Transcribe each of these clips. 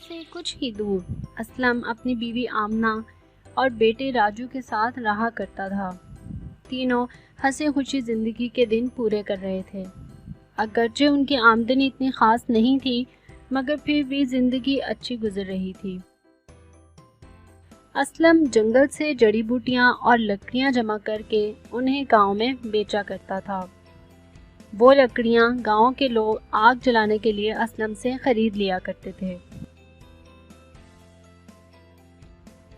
سے کچھ ہی دور اسلم اپنی بیوی آمنہ اور بیٹے راجو کے ساتھ رہا کرتا تھا۔ تینوں ہنسی خوشی زندگی کے دن پورے کر رہے تھے۔ اگرچہ ان کی آمدنی اتنی خاص نہیں تھی مگر پھر بھی زندگی اچھی گزر رہی تھی۔ اسلم جنگل سے جڑی بوٹیاں اور لکڑیاں جمع کر کے انہیں گاؤں میں بیچا کرتا تھا۔ وہ لکڑیاں گاؤں کے لوگ آگ جلانے کے لیے اسلم سے خرید لیا کرتے تھے۔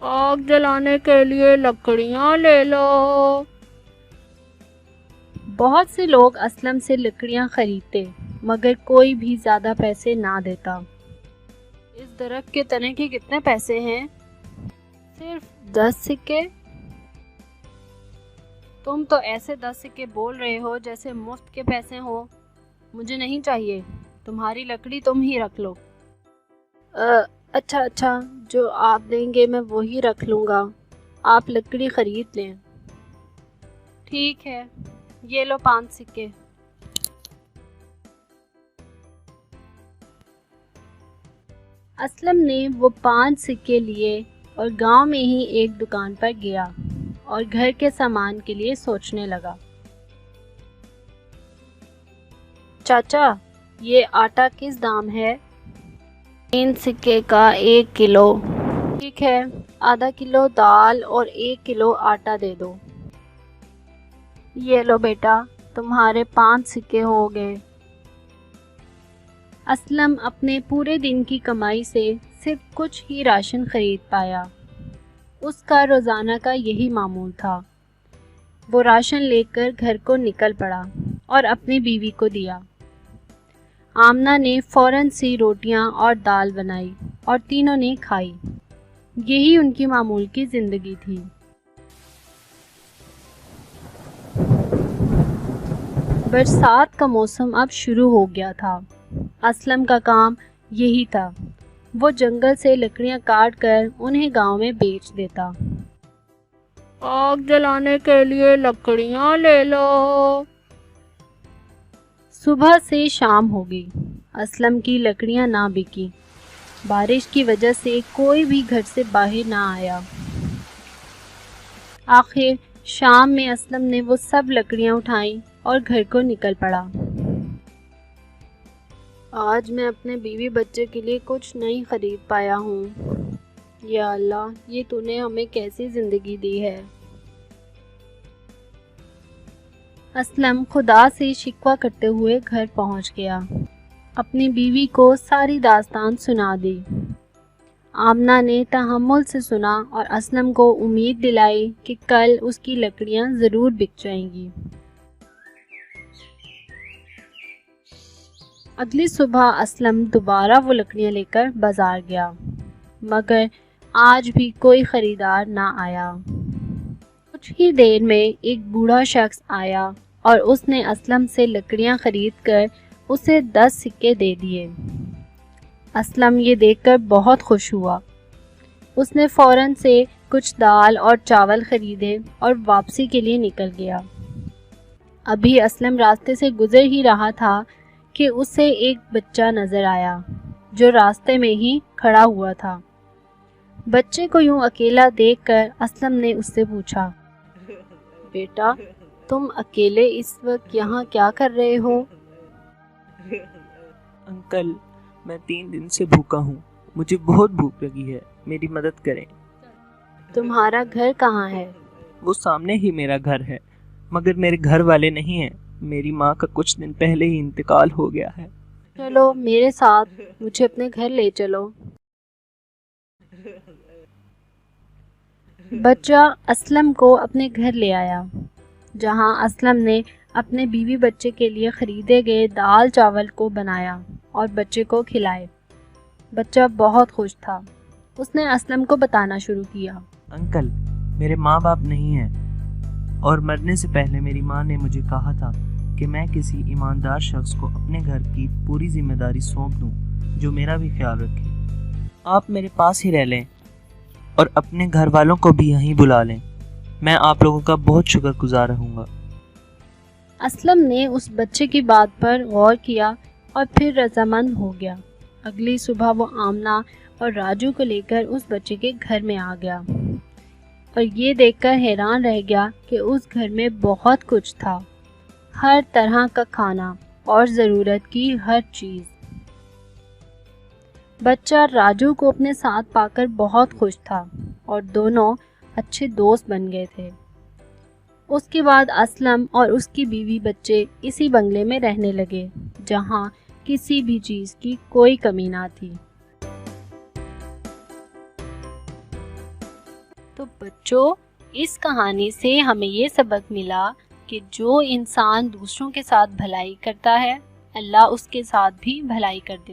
آگ جلانے کے لیے لکڑیاں لے لو۔ بہت سے لوگ اسلم سے لکڑیاں خریدتے مگر کوئی بھی زیادہ پیسے نہ دیتا۔ اس درخت کے تنے کے کتنے پیسے ہیں؟ صرف 10 سکے۔ تم تو ایسے 10 سکے بول رہے ہو جیسے مفت کے پیسے ہو۔ مجھے نہیں چاہیے، تمہاری لکڑی تم ہی رکھ لو۔ اچھا جو آپ دیں گے میں وہی رکھ لوں گا، آپ لکڑی خرید لیں۔ ٹھیک ہے، یہ لو 5 سکے۔ اسلم نے وہ 5 سکے لیے اور گاؤں میں ہی ایک دکان پر گیا اور گھر کے سامان کے لیے سوچنے لگا۔ چاچا، یہ آٹا کس دام ہے؟ 3 سکے کا 1 کلو۔ ٹھیک ہے، آدھا کلو دال اور 1 کلو آٹا دے دو۔ یہ لو بیٹا، تمہارے 5 سکے ہو گئے۔ اسلم اپنے پورے دن کی کمائی سے صرف کچھ ہی راشن خرید پایا۔ اس کا روزانہ کا یہی معمول تھا۔ وہ راشن لے کر گھر کو نکل پڑا اور اپنی بیوی کو دیا۔ آمنہ نے فوراً سی روٹیاں اور دال بنائی اور تینوں نے کھائی۔ یہی ان کی معمول کی زندگی تھی۔ برسات کا موسم اب شروع ہو گیا تھا۔ اسلم کا کام یہی تھا، وہ جنگل سے لکڑیاں کاٹ کر انہیں گاؤں میں بیچ دیتا۔ آگ جلانے کے لیے لکڑیاں لے لو۔ صبح سے شام ہو گئی، اسلم کی لکڑیاں نہ بکی۔ بارش کی وجہ سے کوئی بھی گھر سے باہر نہ آیا۔ آخر شام میں اسلم نے وہ سب لکڑیاں اٹھائیں اور گھر کو نکل پڑا۔ آج میں اپنے بیوی بچے کے لیے کچھ نہیں خرید پایا ہوں۔ یا اللہ، یہ تو نے ہمیں کیسی زندگی دی ہے۔ اسلم خدا سے شکوہ کرتے ہوئے گھر پہنچ گیا، اپنی بیوی کو ساری داستان سنا دی۔ آمنہ نے تحمل سے سنا اور اسلم کو امید دلائی کہ کل اس کی لکڑیاں ضرور بک جائیں گی۔ اگلی صبح اسلم دوبارہ وہ لکڑیاں لے کر بازار گیا مگر آج بھی کوئی خریدار نہ آیا۔ کچھ ہی دیر میں ایک بوڑھا شخص آیا اور اس نے اسلم سے لکڑیاں خرید کر اسے 10 سکے دے دیے۔ اسلم یہ دیکھ کر بہت خوش ہوا۔ اس نے فوراً سے کچھ دال اور چاول خریدے اور واپسی کے لیے نکل گیا۔ ابھی اسلم راستے سے گزر ہی رہا تھا کہ اسے ایک بچہ نظر آیا جو راستے میں ہی کھڑا ہوا تھا۔ بچے کو یوں اکیلا دیکھ کر اسلم نے اس سے پوچھا، بیٹا تم اکیلے اس وقت یہاں کیا کر رہے ہو؟ انکل، میں 3 دن سے بھوکا ہوں، مجھے بہت بھوک لگی ہے، میری مدد کریں۔ تمہارا گھر کہاں ہے؟ وہ سامنے ہی میرا گھر ہے، مگر میرے گھر والے نہیں ہیں، میری ماں کا کچھ دن پہلے ہی انتقال ہو گیا ہے۔ چلو میرے ساتھ، مجھے اپنے گھر لے چلو۔ بچہ اسلم کو اپنے گھر لے آیا، جہاں اسلم نے اپنے بیوی بچے کے لیے خریدے گئے دال چاول کو بنایا اور بچے کو کھلائے۔ بچہ بہت خوش تھا۔ اس نے اسلم کو بتانا شروع کیا، انکل، میرے ماں باپ نہیں ہیں اور مرنے سے پہلے میری ماں نے مجھے کہا تھا کہ میں کسی ایماندار شخص کو اپنے گھر کی پوری ذمہ داری سونپ دوں جو میرا بھی خیال رکھے۔ آپ میرے پاس ہی رہ لیں اور اپنے گھر والوں کو بھی یہیں بلا لیں، میں آپ لوگوں کا بہت شکر گزار رہوں گا۔ اسلم نے اس بچے کی بات پر غور کیا اور پھر رضامند ہو گیا۔ اگلی صبح وہ آمنہ اور راجو کو لے کر اس بچے کے گھر میں آ گیا اور یہ دیکھ کر حیران رہ گیا کہ اس گھر میں بہت کچھ تھا، ہر طرح کا کھانا اور ضرورت کی ہر چیز۔ بچہ راجو کو اپنے ساتھ پا کر بہت خوش تھا اور دونوں اچھے دوست بن گئے تھے۔ اس کے بعد اسلم اور اس کی بیوی بچے اسی بنگلے میں رہنے لگے جہاں کسی بھی چیز کی کوئی کمی نہ تھی۔ تو بچوں، اس کہانی سے ہمیں یہ سبق ملا کہ جو انسان دوسروں کے ساتھ بھلائی کرتا ہے، اللہ اس کے ساتھ بھی بھلائی کر دیتا ہے۔